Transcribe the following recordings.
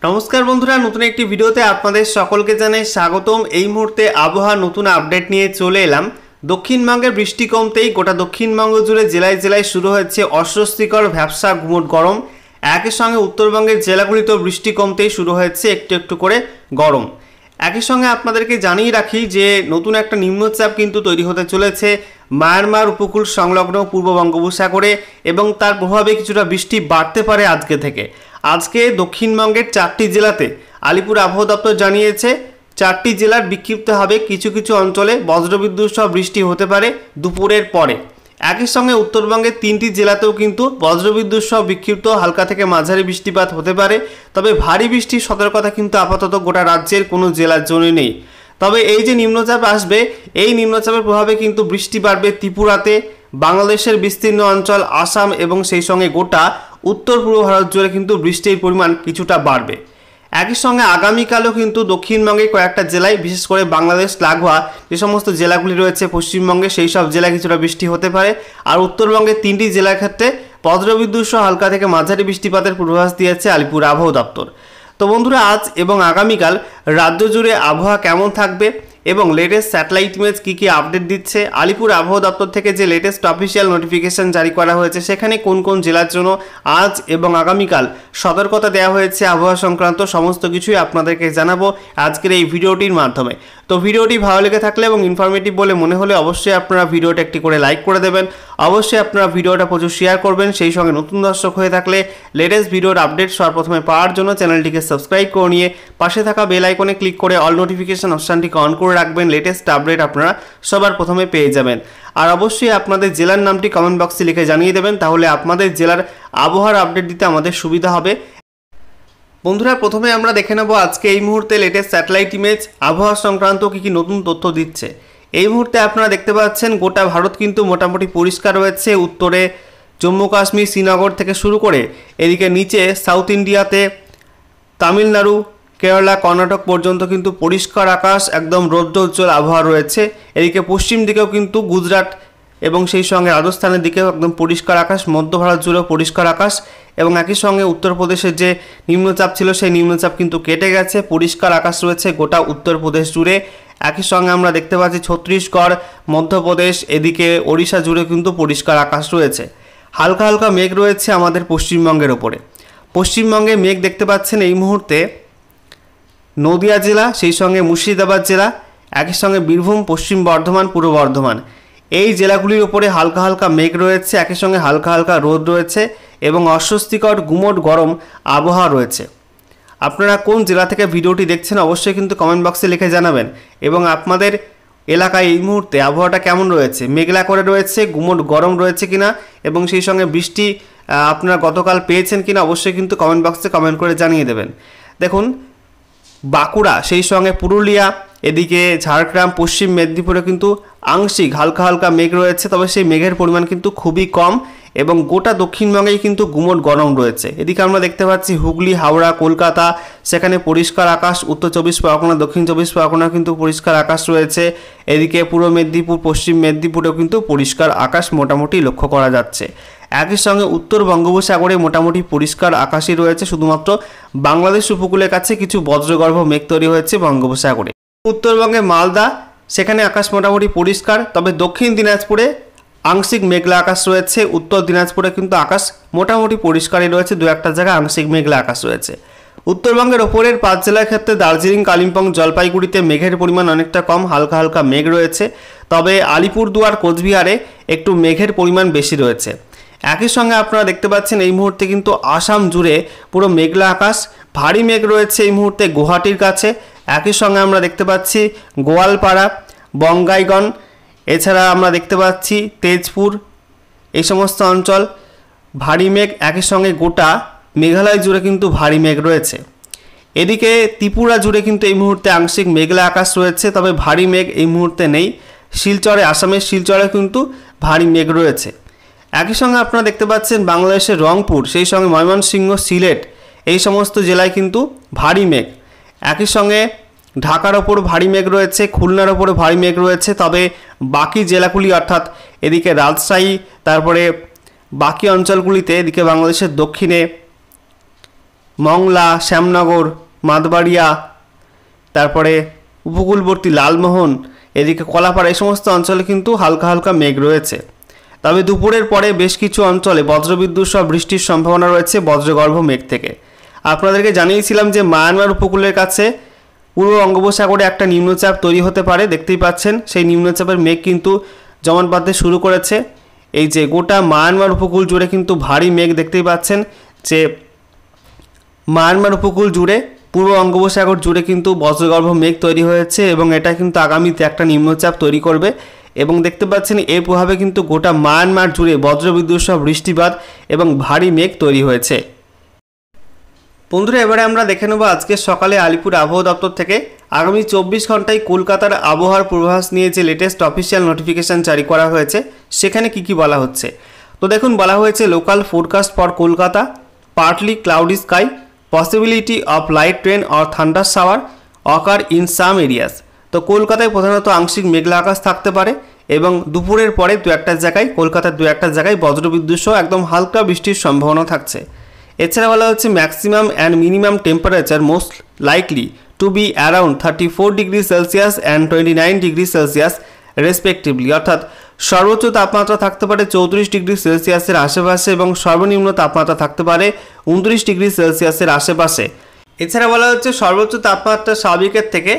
নমস্কার বন্ধুরা, নতুন একটি ভিডিওতে আপনাদের সকলকে জানাই স্বাগতম। এই মুহূর্তে আবহাওয়া নতুন আপডেট নিয়ে চলে এলাম। দক্ষিণবঙ্গের বৃষ্টি কমতেই গোটা দক্ষিণবঙ্গ জুড়ে জেলায় জেলায় শুরু হচ্ছে অস্বস্তিকর ভ্যাপসা গুমোট গরম। একই সঙ্গে উত্তরবঙ্গের জেলাগুলিতেও বৃষ্টি কমতেই শুরু হচ্ছে একটু একটু করে গরম। একই সঙ্গে আপনাদেরকে জানিয়ে রাখি যে নতুন একটা নিম্নচাপ কিন্তু তৈরি হতে চলেছে মায়ানমার উপকূল সংলগ্ন পূর্ব বঙ্গোপসাগরে, এবং তার প্রভাবে কিছুটা বৃষ্টি বাড়তে পারে আজকে থেকে। আজকে দক্ষিণবঙ্গের 4টি জেলাতে আলিপুর আবহাওয়া দপ্তর জানিয়েছে 4টি জেলার বিক্ষিপ্তভাবে কিছু কিছু অঞ্চলে বজ্রবিদ্যুৎ সহ বৃষ্টি হতে পারে দুপুরের পরে। একই সঙ্গে উত্তরবঙ্গের 3টি জেলাতেও কিন্তু বজ্রবিদ্যুৎ সহ বিক্ষিপ্ত হালকা থেকে মাঝারি বৃষ্টিপাত হতে পারে। তবে ভারী বৃষ্টির সতর্কতা কিন্তু আপাতত গোটা রাজ্যের কোনো জেলার জন্য নেই। তবে এই যে নিম্নচাপ আসবে, এই নিম্নচাপের প্রভাবে কিন্তু বৃষ্টি বাড়বে ত্রিপুরাতে, বাংলাদেশের বিস্তীর্ণ অঞ্চল, আসাম এবং সেই সঙ্গে গোটা উত্তর পূর্ব ভারত জুড়ে কিন্তু বৃষ্টির পরিমাণ কিছুটা বাড়বে। একই সঙ্গে আগামীকালও কিন্তু দক্ষিণবঙ্গে কয়েকটা জেলায়, বিশেষ করে বাংলাদেশ লাগোয়া যে সমস্ত জেলাগুলি রয়েছে পশ্চিমবঙ্গে, সেই সব জেলায় কিছুটা বৃষ্টি হতে পারে। আর উত্তরবঙ্গের 3টি জেলার ক্ষেত্রে বজ্রবিদ্যুৎ সহ হালকা থেকে মাঝারি বৃষ্টিপাতের পূর্বাভাস দিয়েছে আলিপুর আবহাওয়া দপ্তর। তো বন্ধুরা, আজ এবং আগামীকাল রাজ্য জুড়ে আবহাওয়া কেমন থাকবে এবং লেটেস্ট স্যাটেলাইট ইমেজ কী কী আপডেট দিচ্ছে, আলিপুর আবহাওয়া দপ্তর থেকে যে লেটেস্ট অফিসিয়াল নোটিফিকেশন জারি করা হয়েছে সেখানে কোন কোন জেলার জন্য আজ এবং আগামীকাল সতর্কতা দেওয়া হয়েছে আবহাওয়া সংক্রান্ত সমস্ত কিছুই আপনাদেরকে জানাবো আজকের এই ভিডিওটির মাধ্যমে। তো ভিডিওটি ভালো লেগে থাকলে এবং ইনফরমেটিভ বলে মনে হলে অবশ্যই আপনারা ভিডিওটা একটি করে লাইক করে দেবেন। অবশ্যই আপনারা ভিডিওটা প্রচুর শেয়ার করবেন। সেই সঙ্গে নতুন দর্শক হয়ে থাকলে লেটেস্ট ভিডিওর আপডেট সবার প্রথমে পাওয়ার জন্য চ্যানেলটিকে সাবস্ক্রাইব করে নিয়ে পাশে থাকা বেল আইকনে ক্লিক করে অল নোটিফিকেশন অপশানটিকে অন করে রাখবেন। লেটেস্ট আপডেট আপনারা সবার প্রথমে পেয়ে যাবেন। আর অবশ্যই আপনাদের জেলার নামটি কমেন্ট বক্সে লিখে জানিয়ে দেবেন, তাহলে আপনাদের জেলার আবহাওয়ার আপডেট দিতে আমাদের সুবিধা হবে। বন্ধুরা, প্রথমে আমরা দেখে নেব আজকে এই মুহূর্তে লেটেস্ট স্যাটেলাইট ইমেজ আবহাওয়া সংক্রান্ত কী কী নতুন তথ্য দিচ্ছে। এই মুহূর্তে আপনারা দেখতে পাচ্ছেন গোটা ভারত কিন্তু মোটামুটি পরিষ্কার রয়েছে। উত্তরে জম্মু কাশ্মীর, শ্রীনগর থেকে শুরু করে এদিকে নিচে সাউথ ইন্ডিয়াতে তামিলনাড়ু, কেরালা, কর্ণাটক পর্যন্ত কিন্তু পরিষ্কার আকাশ, একদম রৌদ্রোজ্জ্বল আবহাওয়া রয়েছে। এদিকে পশ্চিম দিকেও কিন্তু গুজরাট এবং সেই সঙ্গে রাজস্থানের দিকেও একদম পরিষ্কার আকাশ, মধ্য ভারত জুড়েও পরিষ্কার আকাশ, এবং একই সঙ্গে উত্তরপ্রদেশের যে নিম্নচাপ ছিল সেই নিম্নচাপ কিন্তু কেটে গেছে, পরিষ্কার আকাশ রয়েছে গোটা উত্তরপ্রদেশ জুড়ে। একই সঙ্গে আমরা দেখতে পাচ্ছি ছত্তিশগড়, মধ্যপ্রদেশ, এদিকে ওড়িশা জুড়ে কিন্তু পরিষ্কার আকাশ রয়েছে। হালকা হালকা মেঘ রয়েছে আমাদের পশ্চিমবঙ্গের ওপরে। পশ্চিমবঙ্গে মেঘ দেখতে পাচ্ছেন এই মুহূর্তে নদিয়া জেলা, সেই সঙ্গে মুর্শিদাবাদ জেলা, একই সঙ্গে বীরভূম, পশ্চিম বর্ধমান, পূর্ব বর্ধমান, এই জেলাগুলির ওপরে হালকা হালকা মেঘ রয়েছে, একই সঙ্গে হালকা হালকা রোদ রয়েছে এবং অস্বস্তিকর গুমোট গরম আবহাওয়া রয়েছে। আপনারা কোন জেলা থেকে ভিডিওটি দেখছেন অবশ্যই কিন্তু কমেন্ট বক্সে লিখে জানাবেন, এবং আপনাদের এলাকায় এই মুহূর্তে আবহাওয়াটা কেমন রয়েছে, মেঘলা করে রয়েছে, গুমোট গরম রয়েছে কিনা, এবং সেই সঙ্গে বৃষ্টি আপনারা গতকাল পেয়েছেন কিনা অবশ্যই কিন্তু কমেন্ট বক্সে কমেন্ট করে জানিয়ে দেবেন। দেখুন, বাঁকুড়া, সেই সঙ্গে পুরুলিয়া, এদিকে ঝাড়গ্রাম, পশ্চিম মেদিনীপুরে কিন্তু আংশিক হালকা হালকা মেঘ রয়েছে, তবে সেই মেঘের পরিমাণ কিন্তু খুবই কম, এবং গোটা দক্ষিণবঙ্গেই কিন্তু গুমোট গরম রয়েছে। এদিকে আমরা দেখতে পাচ্ছি হুগলি, হাওড়া, কলকাতা, সেখানে পরিষ্কার আকাশ, উত্তর 24 পরগনা, দক্ষিণ 24 পরগনা কিন্তু পরিষ্কার আকাশ রয়েছে। এদিকে পূর্ব মেদিনীপুর, পশ্চিম মেদিনীপুরেও কিন্তু পরিষ্কার আকাশ মোটামুটি লক্ষ্য করা যাচ্ছে। একই সঙ্গে উত্তর বঙ্গোপসাগরে মোটামুটি পরিষ্কার আকাশই রয়েছে, শুধুমাত্র বাংলাদেশ উপকূলের কাছে কিছু বজ্রগর্ভ মেঘ তৈরি হয়েছে বঙ্গোপসাগরে। উত্তরবঙ্গে মালদা, সেখানে আকাশ মোটামুটি পরিষ্কার, তবে দক্ষিণ দিনাজপুরে আংশিক মেঘলা আকাশ রয়েছে। উত্তর দিনাজপুরে কিন্তু আকাশ মোটামুটি পরিষ্কারই রয়েছে, দু একটা জায়গায় আংশিক মেঘলা আকাশ রয়েছে। উত্তরবঙ্গের ওপরের 5 জেলার ক্ষেত্রে দার্জিলিং, কালিম্পং, জলপাইগুড়িতে মেঘের পরিমাণ অনেকটা কম, হালকা হালকা মেঘ রয়েছে, তবে আলিপুরদুয়ার, কোচবিহারে একটু মেঘের পরিমাণ বেশি রয়েছে। একই সঙ্গে আপনারা দেখতে পাচ্ছেন এই মুহূর্তে কিন্তু আসাম জুড়ে পুরো মেঘলা আকাশ, ভারী মেঘ রয়েছে এই মুহূর্তে গুয়াহাটির কাছে। একই সঙ্গে আমরা দেখতে পাচ্ছি গোয়ালপাড়া, বঙ্গাইগন, এছাড়া আমরা দেখতে পাচ্ছি তেজপুর, এই সমস্ত অঞ্চল ভারী মেঘ। একই সঙ্গে গোটা মেঘালয় জুড়ে কিন্তু ভারী মেঘ রয়েছে। এদিকে ত্রিপুরা জুড়ে কিন্তু এই মুহূর্তে আংশিক মেঘলা আকাশ রয়েছে, তবে ভারী মেঘ এই মুহূর্তে নেই। শিলচরে, আসামের শিলচরে কিন্তু ভারী মেঘ রয়েছে। একই সঙ্গে আপনারা দেখতে পাচ্ছেন বাংলাদেশের রংপুর, সেই সঙ্গে ময়মনসিংহ, সিলেট, এই সমস্ত জেলায় কিন্তু ভারী মেঘ। একই সঙ্গে ঢাকার ওপর ভারী মেঘ রয়েছে, খুলনার ওপরে ভারী মেঘ রয়েছে, তবে বাকি জেলাগুলি অর্থাৎ এদিকে রাজশাহী, তারপরে বাকি অঞ্চলগুলিতে, এদিকে বাংলাদেশের দক্ষিণে মংলা, শ্যামনগর, মাদবাড়িয়া, তারপরে উপকূলবর্তী লালমোহন, এদিকে কলাপাড়া, এই সমস্ত অঞ্চলে কিন্তু হালকা হালকা মেঘ রয়েছে। তবে দুপুরের পরে বেশ কিছু অঞ্চলে বজ্রবিদ্যুৎ সহ বৃষ্টির সম্ভাবনা রয়েছে বজ্রগর্ভ মেঘ থেকে। আপনাদেরকে জানিয়েছিলাম যে মায়ানমার উপকূলের কাছে পূর্ব বঙ্গোপসাগরে একটা নিম্নচাপ তৈরি হতে পারে। দেখতেই পাচ্ছেন সেই নিম্নচাপের মেঘ কিন্তু জমাট বাঁধতে শুরু করেছে। এই যে গোটা মায়ানমার উপকূল জুড়ে কিন্তু ভারী মেঘ দেখতেই পাচ্ছেন যে মায়ানমার উপকূল জুড়ে পূর্ব বঙ্গোপসাগর জুড়ে কিন্তু বজ্রগর্ভ মেঘ তৈরি হয়েছে এবং এটা কিন্তু আগামীতে একটা নিম্নচাপ তৈরি করবে এবং দেখতে পাচ্ছেন এর প্রভাবে কিন্তু গোটা মায়ানমার জুড়ে বজ্রবিদ্যুৎ সহ বৃষ্টিপাত এবং ভারী মেঘ তৈরি হয়েছে। বন্ধুরা, এবারে আমরা দেখে নেব আজকে সকালে আলিপুর আবহাওয়া দপ্তর থেকে আগামী 24 ঘন্টায় কলকাতার আবহাওয়ার পূর্বাভাস নিয়ে যে লেটেস্ট অফিসিয়াল নোটিফিকেশন জারি করা হয়েছে সেখানে কি বলা হচ্ছে। তো দেখুন, বলা হয়েছে local forecast for Kolkata, partly cloudy sky, possibility of light rain or thunder shower occur in some areas. তো কলকাতায় প্রধানত আংশিক মেঘলা আকাশ থাকতে পারে এবং দুপুরের পরে কলকাতার দু একটা জায়গায় বজ্রবিদ্যুৎ সহ একদম হালকা বৃষ্টির সম্ভাবনা থাকছে। এছাড়া বলা হচ্ছে maximum and minimum temperature most likely to be around 34 degree Celsius and 29 degree Celsius respectively, অর্থাৎ সর্বোচ্চ তাপমাত্রা থাকতে পারে 34 ডিগ্রি সেলসিয়াসের আশেপাশে এবং সর্বনিম্ন তাপমাত্রা থাকতে পারে 29 ডিগ্রি সেলসিয়াসের আশেপাশে। এছাড়া বলা হচ্ছে সর্বোচ্চ তাপমাত্রা স্বাভাবিকের থেকে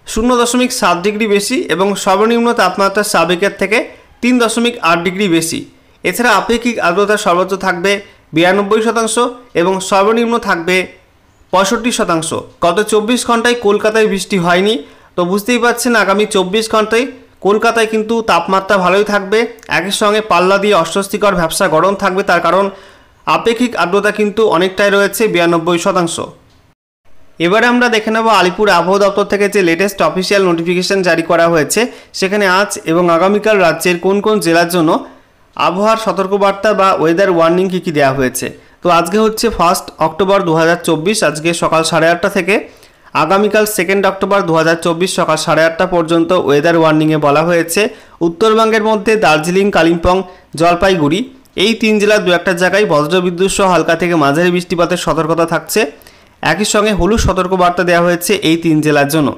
0.7 ডিগ্রি বেশি এবং সর্বনিম্ন তাপমাত্রা স্বাভাবিকের থেকে 3.8 ডিগ্রি বেশি। এছাড়া আপেক্ষিক আর্দ্রতা সর্বোচ্চ থাকবে 92% এবং সর্বনিম্ন থাকবে 65%। গত 24 ঘন্টায় কলকাতায় বৃষ্টি হয়নি। তো বুঝতেই পারছেন আগামী 24 ঘন্টায় কলকাতায় কিন্তু তাপমাত্রা ভালোই থাকবে, একই সঙ্গে পাল্লা দিয়ে অস্বস্তিকর ভ্যাপসা গরম থাকবে, তার কারণ আপেক্ষিক আর্দ্রতা কিন্তু অনেকটাই রয়েছে 92%। এবারে আমরা দেখে নেব আলিপুর আবহাওয়া দপ্তর থেকে যে লেটেস্ট অফিসিয়াল নোটিফিকেশন জারি করা হয়েছে সেখানে আজ এবং আগামীকাল রাজ্যের কোন কোন জেলার জন্য আবহাওয়ার সতর্কবার্তা বা ওয়েদার ওয়ার্নিং কী দেওয়া হয়েছে। তো আজকে হচ্ছে 1 অক্টোবর 2024, আজকে সকাল 8:30 থেকে আগামীকাল 2 অক্টোবর 2024 সকাল 8:30 পর্যন্ত ওয়েদার ওয়ার্নিংয়ে বলা হয়েছে উত্তরবঙ্গের মধ্যে দার্জিলিং, কালিম্পং, জলপাইগুড়ি এই 3 জেলার দু একটা জায়গায় বজ্রবিদ্যুৎ সহ হালকা থেকে মাঝারি বৃষ্টিপাতের সতর্কতা থাকছে। একই সঙ্গে হলুদ সতর্কবার্তা দেওয়া হয়েছে এই 3 জেলার জন্য।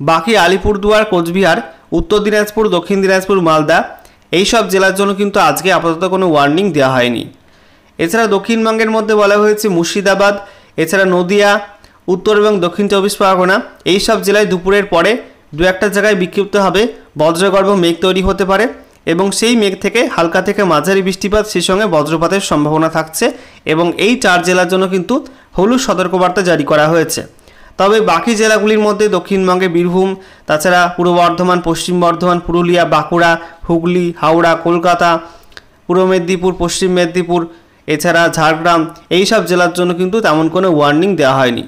বাকি আলিপুরদুয়ার, কোচবিহার, উত্তর দিনাজপুর, দক্ষিণ দিনাজপুর, মালদা এই সব জেলার জন্য কিন্তু আজকে আপাতত কোনো ওয়ার্নিং দেওয়া হয়নি। এছাড়া দক্ষিণবঙ্গের মধ্যে বলা হয়েছে মুর্শিদাবাদ, এছাড়া নদিয়া, উত্তর এবং দক্ষিণ 24 পরগনা এই সব জেলায় দুপুরের পরে দু একটা জায়গায় বিক্ষিপ্তভাবে বজ্রগর্ভ মেঘ তৈরি হতে পারে এবং সেই মেঘ থেকে হালকা থেকে মাঝারি বৃষ্টিপাত, সেই সঙ্গে বজ্রপাতের সম্ভাবনা থাকছে এবং এই 4 জেলার জন্য কিন্তু হলুদ সতর্কবার্তা জারি করা হয়েছে। তবে বাকি জেলাগুলির মধ্যে দক্ষিণবঙ্গে বীরভূম, তাছাড়া পূর্ব বর্ধমান, পশ্চিম বর্ধমান, পুরুলিয়া, বাঁকুড়া, হুগলি, হাওড়া, কলকাতা, পূর্ব মেদিনীপুর, পশ্চিম মেদিনীপুর, এছাড়া ঝাড়গ্রাম এই সব জেলার জন্য কিন্তু তেমন কোনো ওয়ার্নিং দেওয়া হয়নি।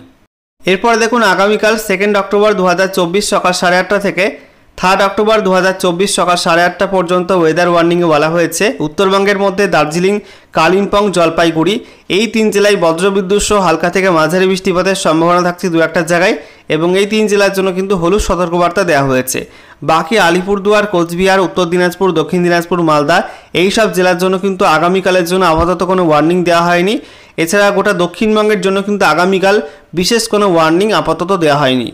এরপর দেখুন আগামীকাল 2 অক্টোবর 2024 সকাল 8:30 থেকে 3 অক্টোবর 2024 সকাল 8:30 পর্যন্ত ওয়েদার ওয়ার্নিংয়ে বলা হয়েছে উত্তরবঙ্গের মধ্যে দার্জিলিং, কালিম্পং, জলপাইগুড়ি এই 3 জেলায় বজ্রবিদ্যুৎ সহ হালকা থেকে মাঝারি বৃষ্টিপাতের সম্ভাবনা থাকছে দু একটা জায়গায় এবং এই 3 জেলার জন্য কিন্তু হলুদ সতর্কবার্তা দেওয়া হয়েছে। বাকি আলিপুরদুয়ার, কোচবিহার, উত্তর দিনাজপুর, দক্ষিণ দিনাজপুর, মালদা এই সব জেলার জন্য কিন্তু আগামীকালের জন্য আপাতত কোনো ওয়ার্নিং দেওয়া হয়নি। এছাড়া গোটা দক্ষিণবঙ্গের জন্য কিন্তু আগামীকাল বিশেষ কোনো ওয়ার্নিং আপাতত দেওয়া হয়নি।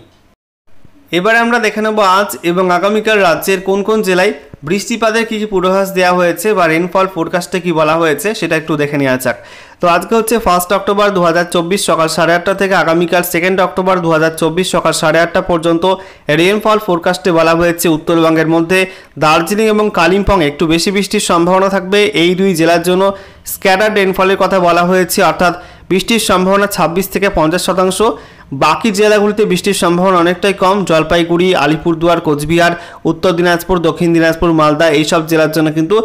এবারে আমরা দেখে নেব আজ এবং আগামীকাল রাজ্যের কোন কোন জেলায় বৃষ্টিপাতের কী পূর্বাভাস দেওয়া হয়েছে বা রেনফল ফোরকাস্টে কী বলা হয়েছে সেটা একটু দেখে নেওয়া যাক। তো আজকে হচ্ছে 1 অক্টোবর 2024 সকাল 8:30 থেকে আগামীকাল 2 অক্টোবর 2024 সকাল 8:30 পর্যন্ত রেনফল ফোরকাস্টে বলা হয়েছে উত্তরবঙ্গের মধ্যে দার্জিলিং এবং কালিম্পং একটু বেশি বৃষ্টির সম্ভাবনা থাকবে। এই 2 জেলার জন্য স্ক্যাটার্ড রেনফলের কথা বলা হয়েছে, অর্থাৎ বৃষ্টির সম্ভাবনা 26 থেকে 50%। বাকি জেলাগুলিতে বৃষ্টির সম্ভাবনা অনেকটাই কম, জলপাইগুড়ি, আলিপুরদুয়ার, কোচবিহার, উত্তর দিনাজপুর, দক্ষিণ দিনাজপুর, মালদা এই সব জেলার জন্য কিন্তু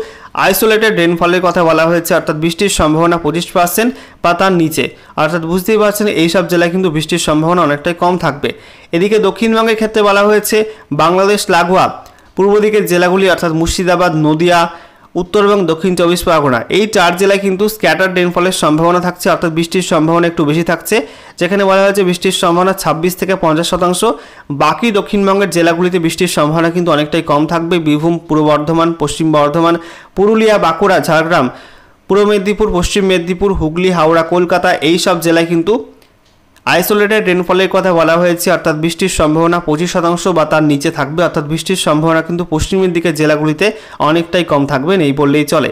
আইসোলেটেড রেনফলের কথা বলা হয়েছে, অর্থাৎ বৃষ্টির সম্ভাবনা 25% বা তার নিচে, অর্থাৎ বুঝতেই পারছেন এই সব জেলায় কিন্তু বৃষ্টির সম্ভাবনা অনেকটাই কম থাকবে। এদিকে দক্ষিণবঙ্গের ক্ষেত্রে বলা হয়েছে বাংলাদেশ লাগোয়া পূর্ব দিকের জেলাগুলি অর্থাৎ মুর্শিদাবাদ, নদিয়া, উত্তর এবং দক্ষিণ 24 পরগনা এই 4 জেলায় কিন্তু স্ক্যাটার্ড রেনফলের সম্ভাবনা থাকছে, অর্থাৎ বৃষ্টির সম্ভাবনা একটু বেশি থাকছে, যেখানে বলা হয়েছে বৃষ্টির সম্ভাবনা 26 থেকে 50%। বাকি দক্ষিণবঙ্গের জেলাগুলিতে বৃষ্টির সম্ভাবনা কিন্তু অনেকটাই কম থাকবে, বীরভূম, পূর্ব বর্ধমান, পশ্চিম বর্ধমান, পুরুলিয়া, বাঁকুড়া, ঝাড়গ্রাম, পূর্ব মেদিনীপুর, পশ্চিম মেদিনীপুর, হুগলি, হাওড়া, কলকাতা এই সব জেলায় কিন্তু আইসোলেটেড রেনফলের কথা বলা হয়েছে, অর্থাৎ বৃষ্টির সম্ভাবনা 25% বা তার নিচে থাকবে, অর্থাৎ বৃষ্টির সম্ভাবনা কিন্তু পশ্চিমের দিকে জেলাগুলিতে অনেকটাই কম থাকবে, নেই বললেই চলে।